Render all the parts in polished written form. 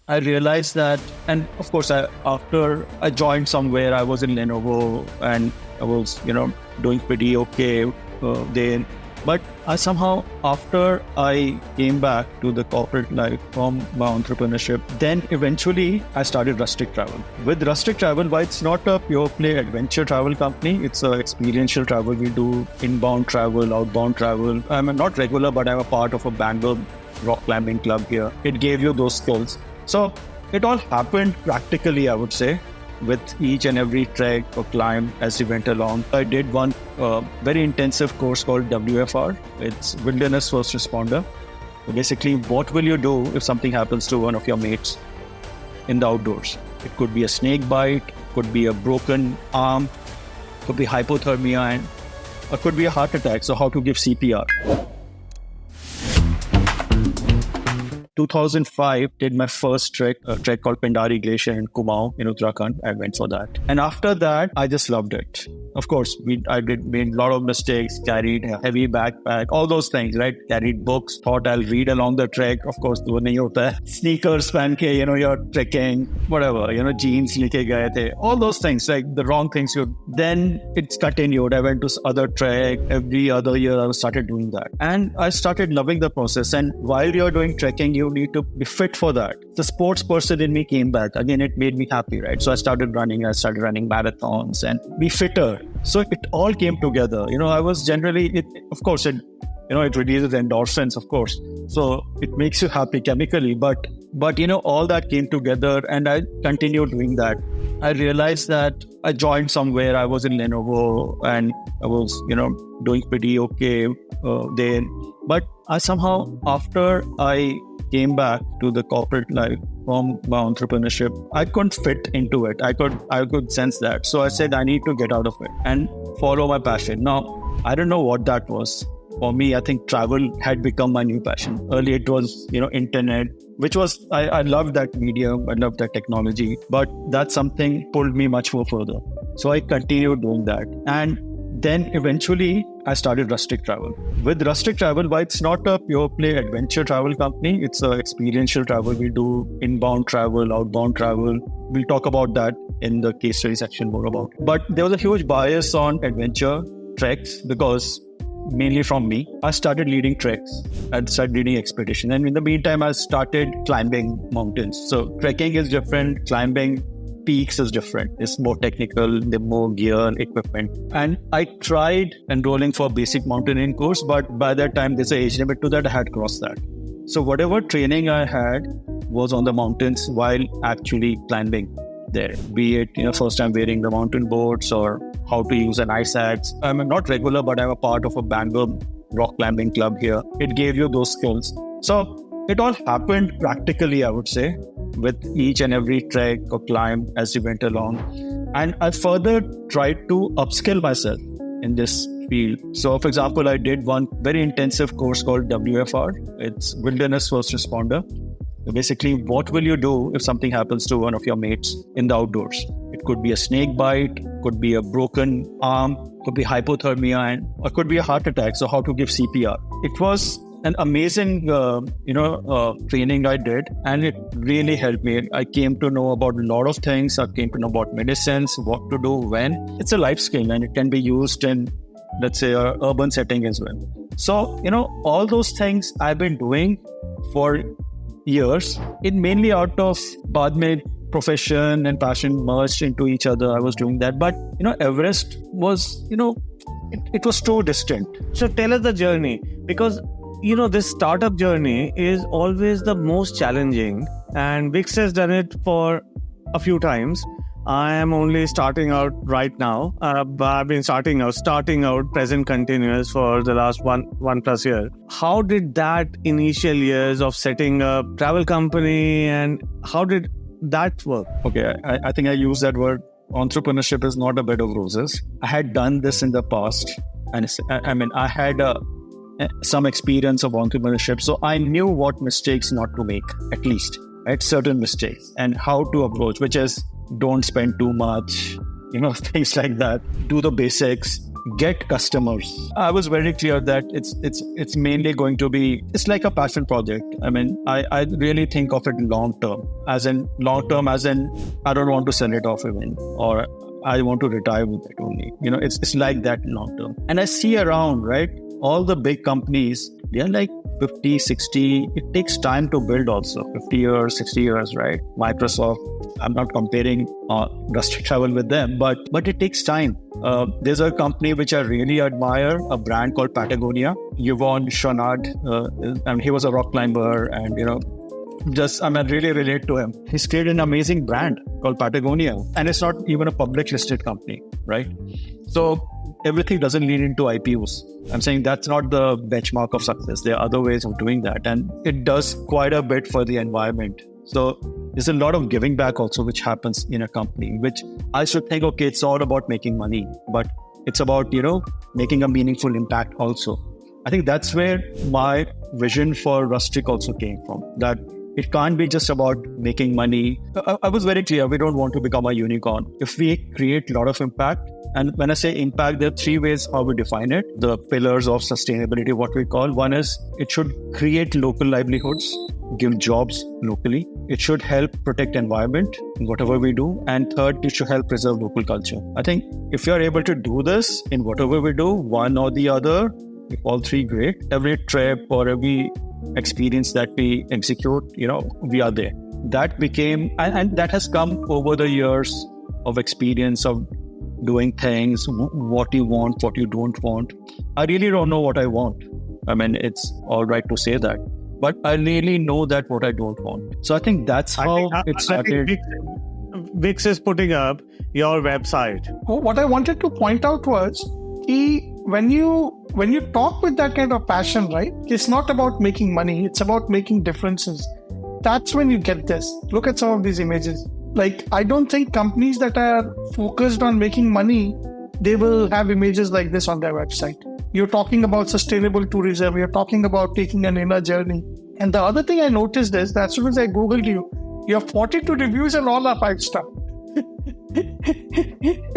I realized that, and of course, after I joined somewhere, I was in Lenovo, and I was, doing pretty okay then. But I somehow, after I came back to the corporate life from my entrepreneurship, then eventually I started Rustic Travel. With Rustic Travel, why it's not a pure play adventure travel company, it's a experiential travel. We do inbound travel, outbound travel. I'm not regular, but I'm a part of a Bangalore rock climbing club here. It gave you those skills. So it all happened practically, I would say, with each and every trek or climb as we went along. I did one very intensive course called WFR. It's Wilderness First Responder. So basically, what will you do if something happens to one of your mates in the outdoors? It could be a snake bite, could be a broken arm, could be hypothermia, and or could be a heart attack. So how to give CPR. 2005, did my first trek, a trek called Pindari Glacier in Kumaon in Uttarakhand. I went for that. And after that, I just loved it. Of course, made a lot of mistakes, carried a heavy backpack, all those things, right? Carried books, thought I'll read along the trek. Of course, wo nahi hota hai. Sneakers pehen ke, you're trekking, whatever, jeans leke gaye the. All those things, like the wrong things. Then it's continued. I went to other trek. Every other year, I started doing that. And I started loving the process. And while you're doing trekking, you need to be fit for that. The sports person in me came back. Again, it made me happy, right? So I started running marathons and be fitter. So it all came together. I was generally, of course, it releases endorphins, of course. So it makes you happy chemically, but all that came together and I continued doing that. I realized that I joined somewhere. I was in Lenovo and I was, doing pretty okay then. But I somehow, after I came back to the corporate life from my entrepreneurship, I couldn't fit into it. I could sense that. So I said, I need to get out of it and follow my passion. Now, I don't know what that was. For me, I think travel had become my new passion. Earlier, it was, internet, which was, I loved that medium, I loved that technology, but that something pulled me much more further. So I continued doing that. And then eventually, I started Rustic Travel. With Rustic Travel, why it's not a pure play adventure travel company, it's an experiential travel. We do inbound travel, outbound travel. We'll talk about that in the case study section more about it. But there was a huge bias on adventure treks because mainly from me, I started leading treks. I started leading expedition. And in the meantime, I started climbing mountains. So trekking is different, climbing peaks is different. It's more technical, the more gear, equipment. And I tried enrolling for basic mountaineering course, but by that time, there's an age limit to that, I had crossed that. So whatever training I had was on the mountains while actually climbing there, be it, first time wearing the mountain boots or how to use an ice axe. I'm not regular, but I'm a part of a Bangalore rock climbing club here. It gave you those skills. So it all happened practically, I would say, with each and every trek or climb as we went along. And I further tried to upskill myself in this field. So, for example, I did one very intensive course called WFR. It's Wilderness First Responder. So basically, what will you do if something happens to one of your mates in the outdoors? It could be a snake bite, could be a broken arm, could be hypothermia, or could be a heart attack. So how to give CPR. It was an amazing, training I did, and it really helped me. I came to know about a lot of things. I came to know about medicines, what to do when. It's a life skill, and it can be used in, let's say, an urban setting as well. So, all those things I've been doing for years, it mainly out of Badme profession and passion merged into each other. I was doing that. But, Everest was, it was too distant. So tell us the journey, because this startup journey is always the most challenging, and Vix has done it for a few times. I am only starting out right now. I've been starting out present continuous for the last one plus year. How did that initial years of setting up travel company, and how did that work? Okay, I think I use that word. Entrepreneurship is not a bed of roses. I had done this in the past, and I had some experience of entrepreneurship. So I knew what mistakes not to make, at least, right? Certain mistakes and how to approach, which is don't spend too much, things like that. Do the basics, get customers. I was very clear that it's mainly going to be, it's like a passion project. I mean, I really think of it long term, as in I don't want to sell it off even, or I want to retire with it only. It's like that long term. And I see around, right, all the big companies, they're like 50, 60. It takes time to build also. 50 years, 60 years, right? Microsoft, I'm not comparing Rustic Travel with them, but it takes time. There's a company which I really admire, a brand called Patagonia. Yvon Chouinard, and he was a rock climber, and I really relate to him. He's created an amazing brand called Patagonia, and it's not even a public listed company, right? So everything doesn't lead into IPOs. I'm saying that's not the benchmark of success. There are other ways of doing that, and it does quite a bit for the environment. So there's a lot of giving back also which happens in a company, which I should think, okay, it's all about making money, but it's about, making a meaningful impact also. I think that's where my vision for Rustic also came from, that it can't be just about making money. I was very clear, we don't want to become a unicorn. If we create a lot of impact, and when I say impact, there are three ways how we define it. The pillars of sustainability, what we call. One is it should create local livelihoods, give jobs locally. It should help protect environment in whatever we do. And third, it should help preserve local culture. I think if you're able to do this in whatever we do, one or the other, if all three, great. Every trip or every experience that we execute, we are there. That became, and that has come over the years of experience of doing things, what you want, what you don't want. I really don't know what I want. I mean, it's all right to say that, but I really know that what I don't want. So I think that's how it started. I think Vix is putting up your website. What I wanted to point out was, when you talk with that kind of passion, right? It's not about making money. It's about making differences. That's when you get this. Look at some of these images. Like, I don't think companies that are focused on making money, they will have images like this on their website. You're talking about sustainable tourism. You're talking about taking an inner journey. And the other thing I noticed is that as soon as I Googled you, you have 42 reviews and all are 5-star.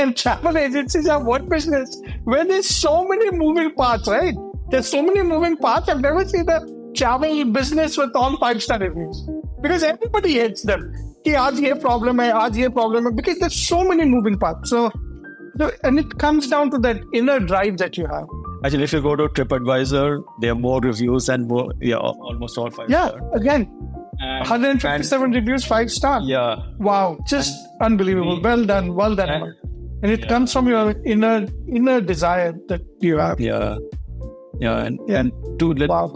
And travel agencies are one business where there's so many moving parts, right? There's so many moving parts. I've never seen a travel business with all 5-star reviews, because everybody hates them. Aaj ye problem hai, aaj ye problem hai, because there's so many moving parts. So, and it comes down to that inner drive that you have. Actually, if you go to TripAdvisor, there are more reviews and more, almost all 5-star. Yeah, again, 157 reviews, 5-star. Yeah. Wow, just unbelievable. Well done. And it comes from your inner desire that you have. Yeah. And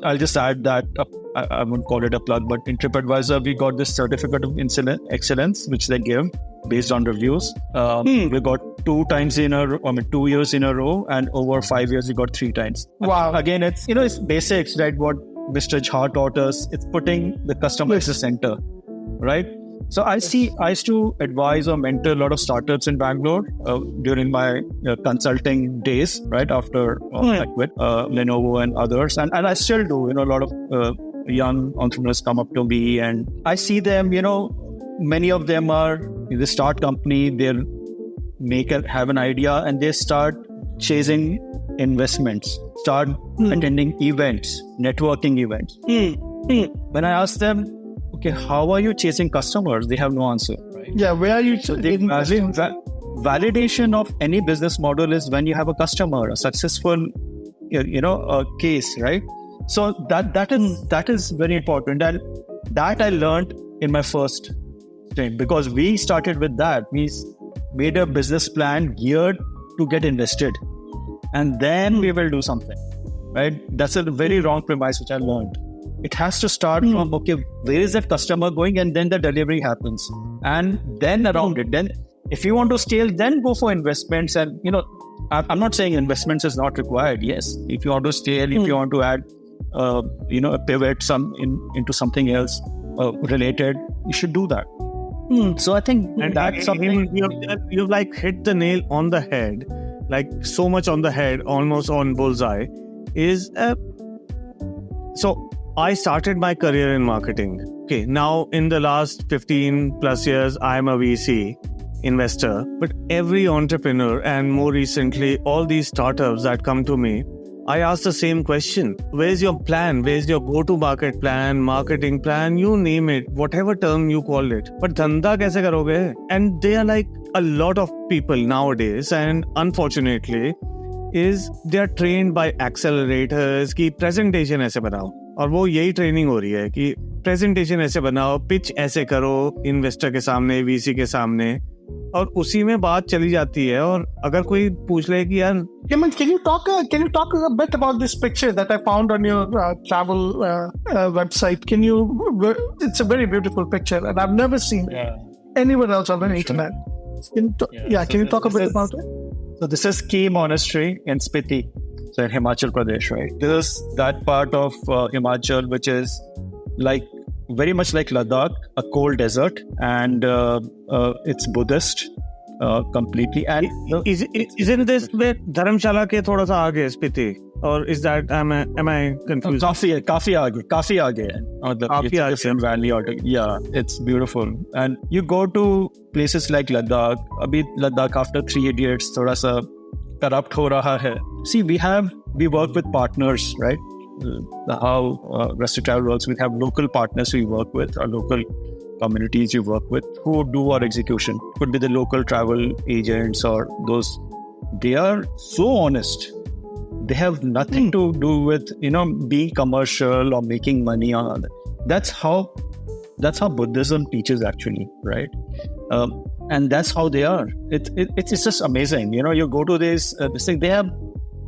I'll just add that I won't call it a plug, but in TripAdvisor, we got this certificate of excellence, which they give based on reviews. We got 2 years in a row, and over 5 years, we got 3 times. Wow. Again, it's, it's basics, right? What Mr. Jha taught us, it's putting the customer at the center, right? So I used to advise or mentor a lot of startups in Bangalore during my consulting days, right? After I quit Lenovo and others. And I still do, a lot of young entrepreneurs come up to me, and I see them, many of them they start company, have an idea, and they start chasing investments, start attending events, networking events. When I ask them, okay, how are you chasing customers? They have no answer, right? Yeah, where are you? Validation of any business model is when you have a customer, a successful, a case, right? So that is very important, and that I learned in my first stint, because we started with that. We made a business plan geared to get invested, and then we will do something, right? That's a very wrong premise which I learned. It has to start from, okay, where is that customer going? And then the delivery happens. And then around it, then if you want to scale, then go for investments. And, I'm not saying investments is not required. Yes. If you want to scale, if you want to add, a pivot into something else related, you should do that. So I think that's something. You've like hit the nail on the head, like so much on the head, almost on bullseye, so I started my career in marketing. Okay, now in the last 15 plus years, I'm a VC investor, but every entrepreneur and more recently, all these startups that come to me, I ask the same question. Where's your plan? Where's your go-to-market plan, marketing plan? You name it, whatever term you call it. But धंधा कैसे करोगे? And they are like a lot of people nowadays, and unfortunately, is they are trained by accelerators कि presentation ऐसे बनाओ. और वो यही training हो रही है कि प्रेजेंटेशन ऐसे बनाओ, पिच ऐसे करो इन्वेस्टर के सामने, वीसी के सामने, और उसी में बात चली जाती है. और अगर कोई पूछ ले कि यार Hemant, can you talk a bit about this picture that I found on your travel website? It's a very beautiful picture, and I've never seen anyone else on the internet. Can you talk a bit about it? So this is Key Monastery in Spiti, so in Himachal Pradesh, right? This is that part of Himachal which is like very much like Ladakh, a cold desert, and it's Buddhist completely. And isn't this where Dharamshala के थोड़ा सा आगे Spiti? Or is that am I confused? काफी आगे है. काफी आगे. It's a valley altogether. Yeah, it's beautiful. And you go to places like Ladakh. Abhi Ladakh after 3 Idiots थोड़ा सा corrupt हो रहा है. See, we work with partners, right? How Rusty Travel works, we have local partners we work with, or local communities we work with who do our execution. Could be the local travel agents or those. They are so honest. They have nothing to do with being commercial or making money on that. That's how Buddhism teaches actually, right? And that's how they are. It's just amazing. You go to this thing. They have.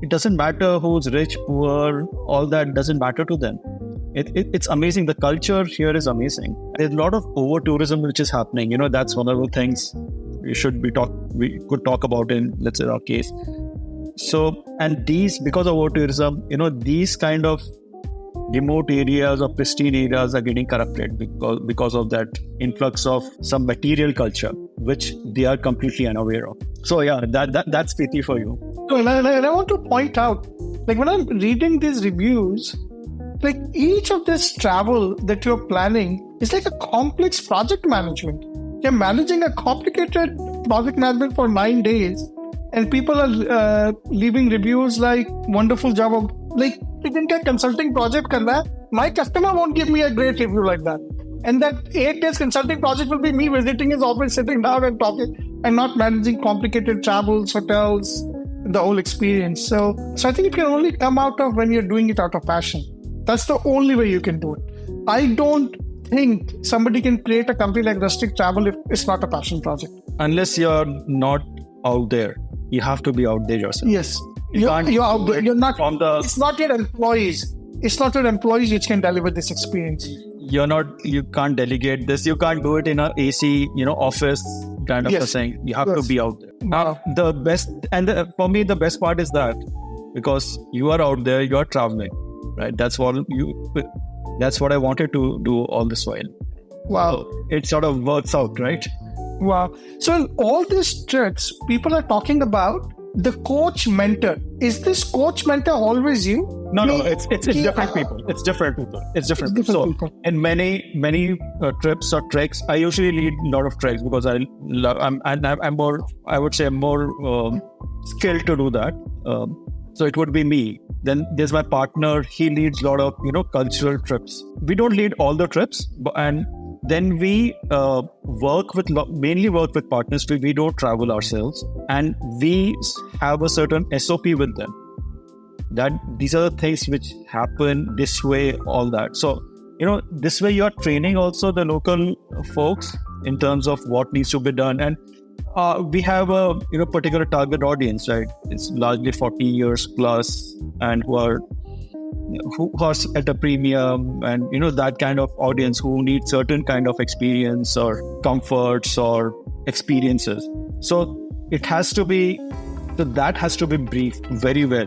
It doesn't matter who's rich, poor. All that doesn't matter to them. It's amazing. The culture here is amazing. There's a lot of over tourism which is happening. That's one of the things we could talk about in, let's say, our case. So, and because of over tourism, these kind of remote areas or pristine areas are getting corrupted because of that influx of some material culture, which they are completely unaware of. So yeah, that's pity for you. And I want to point out, like when I'm reading these reviews, like each of this travel that you're planning is like a complex project management. You're managing a complicated project management for 9 days, and people are leaving reviews like wonderful job of like इनका consulting project करना है. My customer won't give me a great review like that. And that 8 days consulting project will be me visiting his office, sitting down and talking, and not managing complicated travels, hotels, the whole experience. So I think it can only come out of when you're doing it out of passion. That's the only way you can do it. I don't think somebody can create a company like Rustic Travel if it's not a passion project. Unless you're not out there. You have to be out there yourself. Yes. You're out there. You're not. It's not your employees. It's not your employees which can deliver this experience. You can't delegate this. You can't do it in an AC, office kind of a thing. You have to be out there. Now, the best, for me, the best part is that because you are out there, you are traveling, right? That's what I wanted to do all this while. Wow. So it sort of works out, right? Wow. So in all these trips, people are talking about the coach mentor. Is this coach mentor always you? No, it's different people. It's different people. People. In many trips or treks, I usually lead a lot of treks because I'm more, I would say, more skilled to do that. So it would be me. Then there's my partner. He leads a lot of cultural trips. We don't lead all the trips, and then we mainly work with partners. We don't travel ourselves, and we have a certain SOP with them. That these are the things which happen this way, all that. So, this way you are training also the local folks in terms of what needs to be done. And we have a particular target audience, right? It's largely 40 years plus, and who are at a premium, and that kind of audience who need certain kind of experience or comforts or experiences. So that has to be briefed very well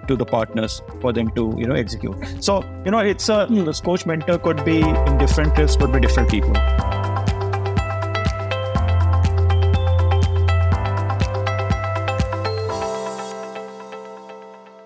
to the partners for them to execute. So it's this coach mentor could be in different trips, could be different people.